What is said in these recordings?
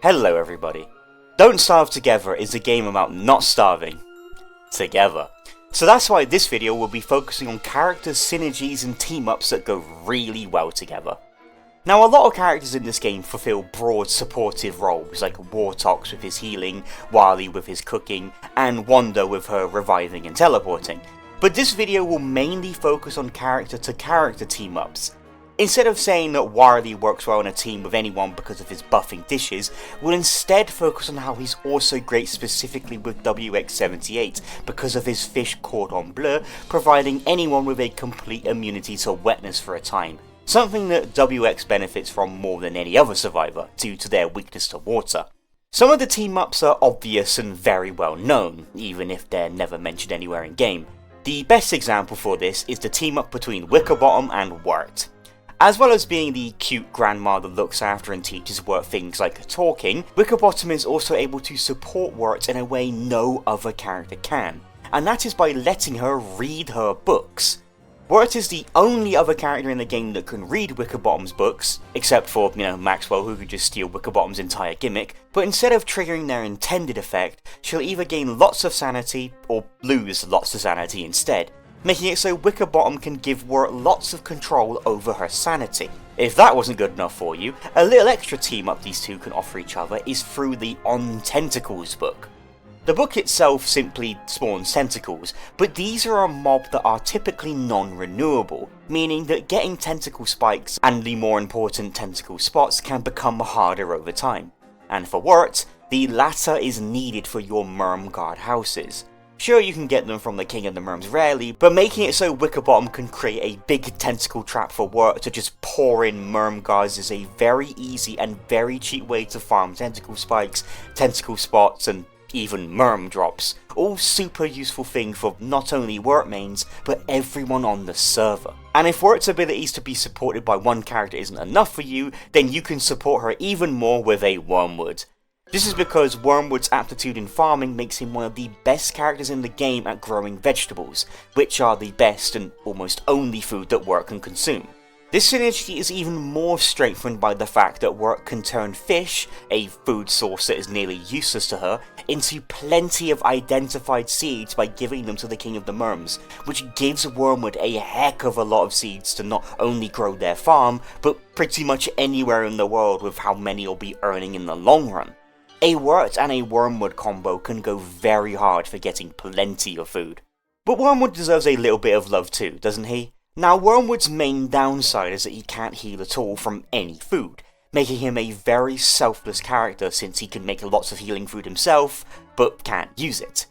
Hello everybody. Don't Starve Together is a game about not starving together. So that's why this video will be focusing on characters, synergies and team-ups that go really well together. Now, a lot of characters in this game fulfill broad supportive roles, like Wartox with his healing, Wily with his cooking, and Wanda with her reviving and teleporting. But this video will mainly focus on character-to-character team-ups. Instead of saying that Wily works well in a team with anyone because of his buffing dishes, we'll instead focus on how he's also great specifically with WX78 because of his fish cordon bleu, providing anyone with a complete immunity to wetness for a time. Something that WX benefits from more than any other survivor, due to their weakness to water. Some of the team-ups are obvious and very well known, even if they're never mentioned anywhere in game. The best example for this is the team-up between Wickerbottom and Wurt. As well as being the cute grandma that looks after and teaches Wurt things like talking, Wickerbottom is also able to support Wurt in a way no other character can, and that is by letting her read her books. Wurt is the only other character in the game that can read Wickerbottom's books, except for, Maxwell, who could just steal Wickerbottom's entire gimmick, but instead of triggering their intended effect, she'll either gain lots of sanity, or lose lots of sanity instead, making it so Wickerbottom can give Wurt lots of control over her sanity. If that wasn't good enough for you, a little extra team up these two can offer each other is through the On Tentacles book. The book itself simply spawns tentacles, but these are a mob that are typically non-renewable, meaning that getting tentacle spikes and the more important tentacle spots can become harder over time. And for Wurt, the latter is needed for your Merm guard houses. Sure, you can get them from the King of the Merms rarely, but making it so Wickerbottom can create a big tentacle trap for Wurt to just pour in Merm guards is a very easy and very cheap way to farm tentacle spikes, tentacle spots, and even Merm drops, all super useful thing for not only Wurt mains, but everyone on the server. And if Wurt's abilities to be supported by one character isn't enough for you, then you can support her even more with a Wormwood. This is because Wormwood's aptitude in farming makes him one of the best characters in the game at growing vegetables, which are the best and almost only food that Wurt can consume. This synergy is even more strengthened by the fact that Wurt can turn fish, a food source that is nearly useless to her, into plenty of identified seeds by giving them to the King of the Merms, which gives Wormwood a heck of a lot of seeds to not only grow their farm, but pretty much anywhere in the world with how many you'll be earning in the long run. A Wurt and a Wormwood combo can go very hard for getting plenty of food. But Wormwood deserves a little bit of love too, doesn't he? Now, Wormwood's main downside is that he can't heal at all from any food, making him a very selfless character since he can make lots of healing food himself, but can't use it.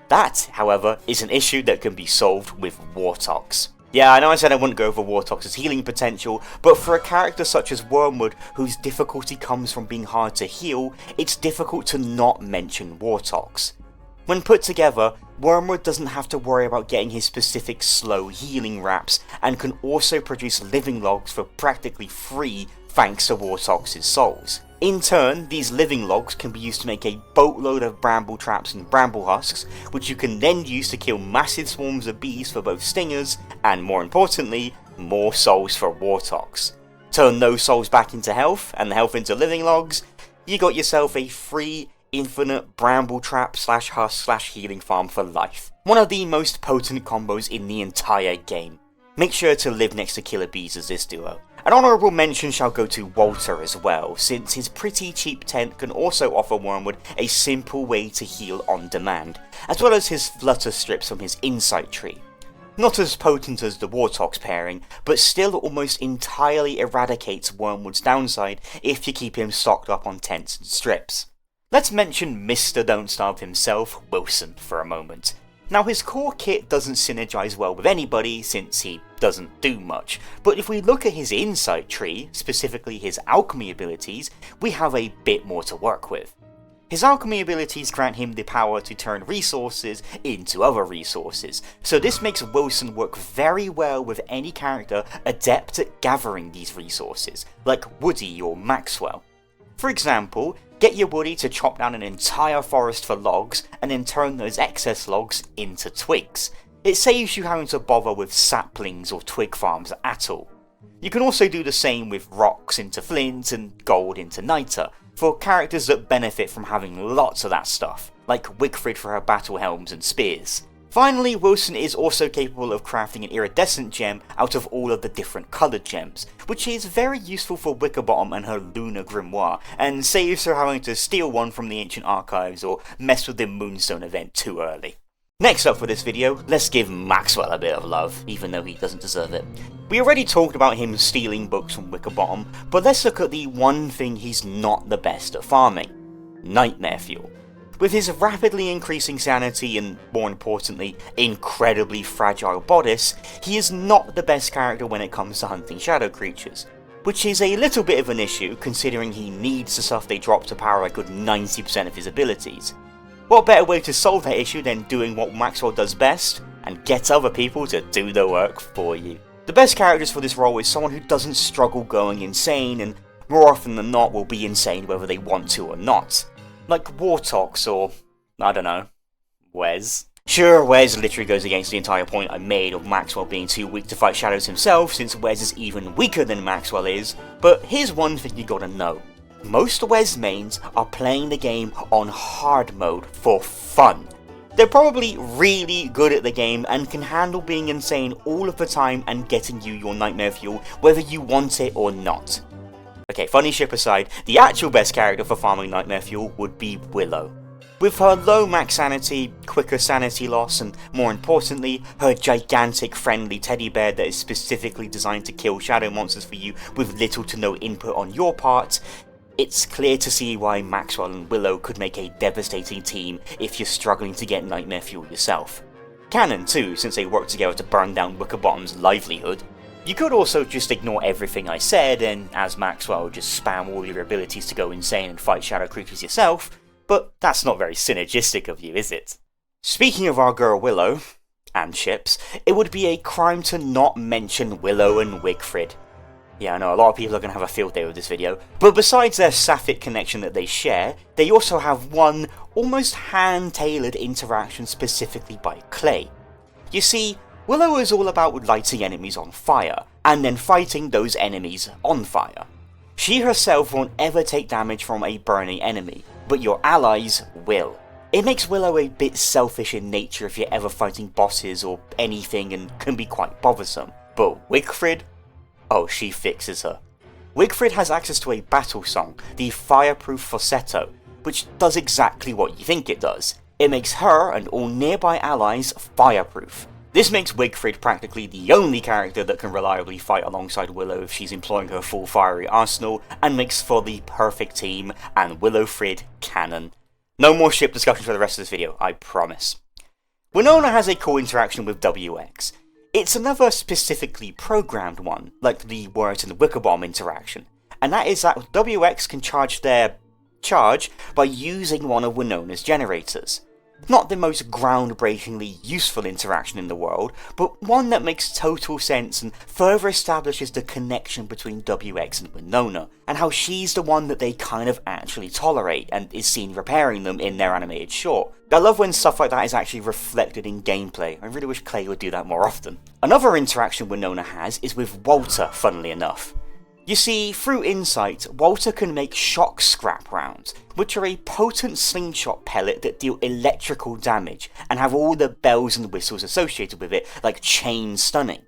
That, however, is an issue that can be solved with Wartox. Yeah, I know I said I wouldn't go over Wartox's healing potential, but for a character such as Wormwood, whose difficulty comes from being hard to heal, it's difficult to not mention Wartox. When put together, Wormwood doesn't have to worry about getting his specific slow healing wraps, and can also produce living logs for practically free thanks to Wartox's souls. In turn, these living logs can be used to make a boatload of bramble traps and bramble husks, which you can then use to kill massive swarms of bees for both stingers, and more importantly, more souls for Wartox. Turn those souls back into health, and the health into living logs, you got yourself a free, infinite bramble trap / husk / healing farm for life. One of the most potent combos in the entire game. Make sure to live next to killer bees as this duo. An honourable mention shall go to Walter as well, since his pretty cheap tent can also offer Wormwood a simple way to heal on demand, as well as his flutter strips from his insight tree. Not as potent as the Wartox pairing, but still almost entirely eradicates Wormwood's downside if you keep him stocked up on tents and strips. Let's mention Mr. Don't Starve himself, Wilson, for a moment. Now, his core kit doesn't synergize well with anybody since he doesn't do much, but if we look at his insight tree, specifically his alchemy abilities, we have a bit more to work with. His alchemy abilities grant him the power to turn resources into other resources, so this makes Wilson work very well with any character adept at gathering these resources, like Woody or Maxwell. For example, get your Woody to chop down an entire forest for logs, and then turn those excess logs into twigs. It saves you having to bother with saplings or twig farms at all. You can also do the same with rocks into flint and gold into niter, for characters that benefit from having lots of that stuff, like Wigfrid for her battle helms and spears. Finally, Wilson is also capable of crafting an iridescent gem out of all of the different coloured gems, which is very useful for Wickerbottom and her lunar grimoire, and saves her having to steal one from the ancient archives or mess with the Moonstone event too early. Next up for this video, let's give Maxwell a bit of love, even though he doesn't deserve it. We already talked about him stealing books from Wickerbottom, but let's look at the one thing he's not the best at farming: nightmare fuel. With his rapidly increasing sanity and, more importantly, incredibly fragile bodice, he is not the best character when it comes to hunting shadow creatures, which is a little bit of an issue considering he needs the stuff they drop to power a good 90% of his abilities. What better way to solve that issue than doing what Maxwell does best, and get other people to do the work for you. The best characters for this role is someone who doesn't struggle going insane, and more often than not will be insane whether they want to or not. Like Wartox or, I don't know, Wes. Sure, Wes literally goes against the entire point I made of Maxwell being too weak to fight shadows himself, since Wes is even weaker than Maxwell is, but here's one thing you gotta know. Most Wes mains are playing the game on hard mode for fun. They're probably really good at the game and can handle being insane all of the time and getting you your nightmare fuel whether you want it or not. Okay, funny ship aside, the actual best character for farming nightmare fuel would be Willow. With her low max sanity, quicker sanity loss, and more importantly, her gigantic friendly teddy bear that is specifically designed to kill shadow monsters for you with little to no input on your part, it's clear to see why Maxwell and Willow could make a devastating team if you're struggling to get nightmare fuel yourself. Canon too, since they work together to burn down Wickerbottom's livelihood. You could also just ignore everything I said and, as Maxwell, just spam all your abilities to go insane and fight shadow creatures yourself, but that's not very synergistic of you, is it? Speaking of our girl Willow, and ships, it would be a crime to not mention Willow and Wigfrid. Yeah, I know a lot of people are going to have a field day with this video, but besides their sapphic connection that they share, they also have one almost hand-tailored interaction specifically by Clay. You see, Willow is all about lighting enemies on fire, and then fighting those enemies on fire. She herself won't ever take damage from a burning enemy, but your allies will. It makes Willow a bit selfish in nature if you're ever fighting bosses or anything and can be quite bothersome. But Wigfrid? Oh, she fixes her. Wigfrid has access to a battle song, the Fireproof Falsetto, which does exactly what you think it does. It makes her and all nearby allies fireproof. This makes Wigfrid practically the only character that can reliably fight alongside Willow if she's employing her full fiery arsenal, and makes for the perfect team, and Willowfrid canon. No more ship discussions for the rest of this video, I promise. Winona has a cool interaction with WX. It's another specifically programmed one, like the Wurt and Wickerbottom interaction, and that is that WX can charge their charge by using one of Winona's generators. Not the most groundbreakingly useful interaction in the world, but one that makes total sense and further establishes the connection between WX and Winona, and how she's the one that they kind of actually tolerate and is seen repairing them in their animated short. I love when stuff like that is actually reflected in gameplay. I really wish Clay would do that more often. Another interaction Winona has is with Walter, funnily enough. You see, through Insight, Walter can make shock scrap rounds, which are a potent slingshot pellet that deal electrical damage, and have all the bells and whistles associated with it, like chain stunning.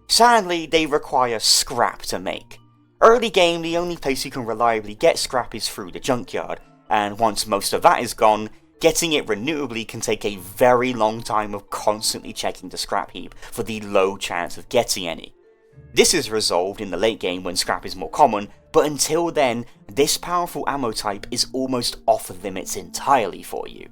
Sadly, they require scrap to make. Early game, the only place you can reliably get scrap is through the junkyard, and once most of that is gone, getting it renewably can take a very long time of constantly checking the scrap heap for the low chance of getting any. This is resolved in the late game when scrap is more common, but until then, this powerful ammo type is almost off the limits entirely for you.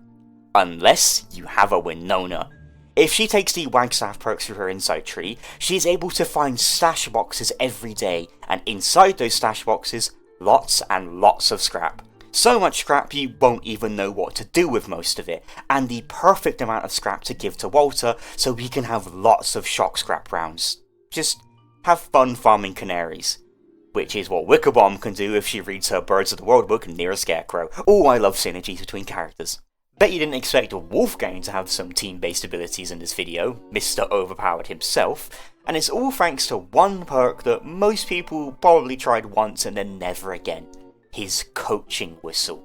Unless you have a Winona. If she takes the Wagstaff perks through her insight tree, she is able to find stash boxes every day, and inside those stash boxes, lots and lots of scrap. So much scrap you won't even know what to do with most of it, and the perfect amount of scrap to give to Walter so he can have lots of shock scrap rounds. Just have fun farming canaries. Which is what Wickerbottom can do if she reads her Birds of the World book near a scarecrow. Oh, I love synergies between characters. Bet you didn't expect Wolfgang to have some team-based abilities in this video, Mr. Overpowered himself, and it's all thanks to one perk that most people probably tried once and then never again. his coaching whistle.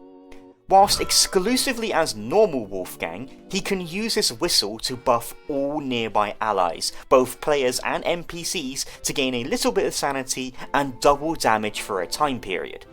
Whilst exclusively as normal Wolfgang, he can use this whistle to buff all nearby allies, both players and NPCs, to gain a little bit of sanity and double damage for a time period.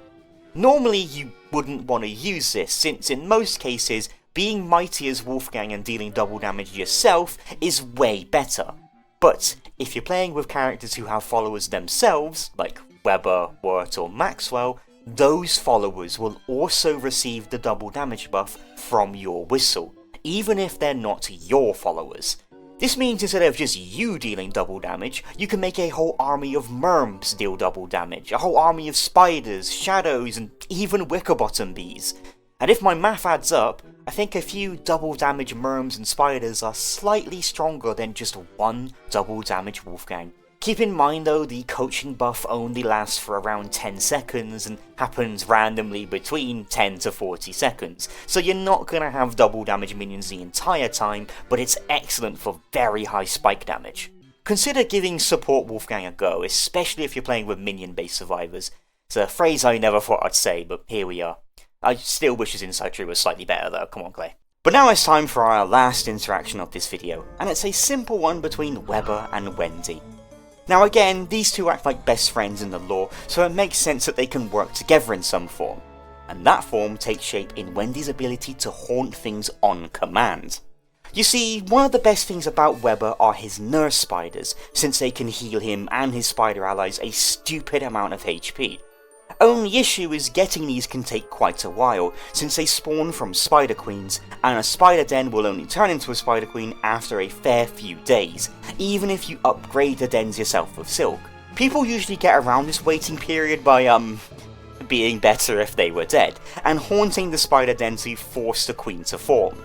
Normally you wouldn't want to use this, since in most cases, being mighty as Wolfgang and dealing double damage yourself is way better. But if you're playing with characters who have followers themselves, like Weber, Wurt or Maxwell, those followers will also receive the double damage buff from your whistle, even if they're not your followers. This means instead of just you dealing double damage, you can make a whole army of merms deal double damage, a whole army of spiders, shadows and even Wickerbottom bees. And if my math adds up, I think a few double damage merms and spiders are slightly stronger than just one double damage Wolfgang. Keep in mind though, the coaching buff only lasts for around 10 seconds and happens randomly between 10 to 40 seconds, so you're not going to have double damage minions the entire time, but it's excellent for very high spike damage. Consider giving support Wolfgang a go, especially if you're playing with minion based survivors. It's a phrase I never thought I'd say, but here we are. I still wish his inside tree was slightly better though, come on Clay. But now it's time for our last interaction of this video, and it's a simple one between Weber and Wendy. Now again, these two act like best friends in the lore, so it makes sense that they can work together in some form. And that form takes shape in Wendy's ability to haunt things on command. You see, one of the best things about Weber are his nurse spiders, since they can heal him and his spider allies a stupid amount of HP. Only issue is getting these can take quite a while, since they spawn from spider queens, and a spider den will only turn into a spider queen after a fair few days, even if you upgrade the dens yourself with silk. People usually get around this waiting period by, being better if they were dead, and haunting the spider den to force the queen to form.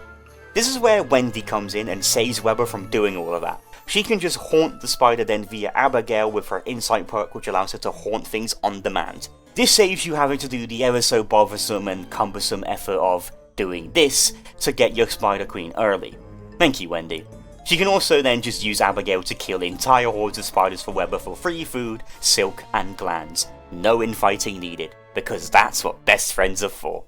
This is where Wendy comes in and saves Weber from doing all of that. She can just haunt the spider den via Abigail with her insight perk, which allows her to haunt things on demand. This saves you having to do the ever so bothersome and cumbersome effort of doing this to get your spider queen early. Thank you, Wendy. She can also then just use Abigail to kill entire hordes of spiders for Weber for free food, silk and glands. No infighting needed, because that's what best friends are for.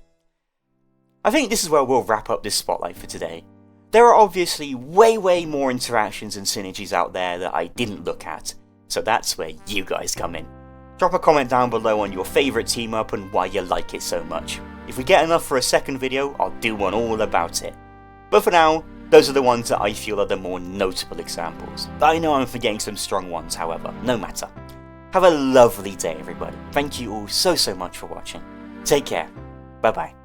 I think this is where we'll wrap up this spotlight for today. There are obviously way more interactions and synergies out there that I didn't look at, so that's where you guys come in. Drop a comment down below on your favourite team up and why you like it so much. If we get enough for a second video, I'll do one all about it. But for now, those are the ones that I feel are the more notable examples. I know I'm forgetting some strong ones, however, no matter. Have a lovely day everybody. Thank you all so much for watching. Take care. Bye bye.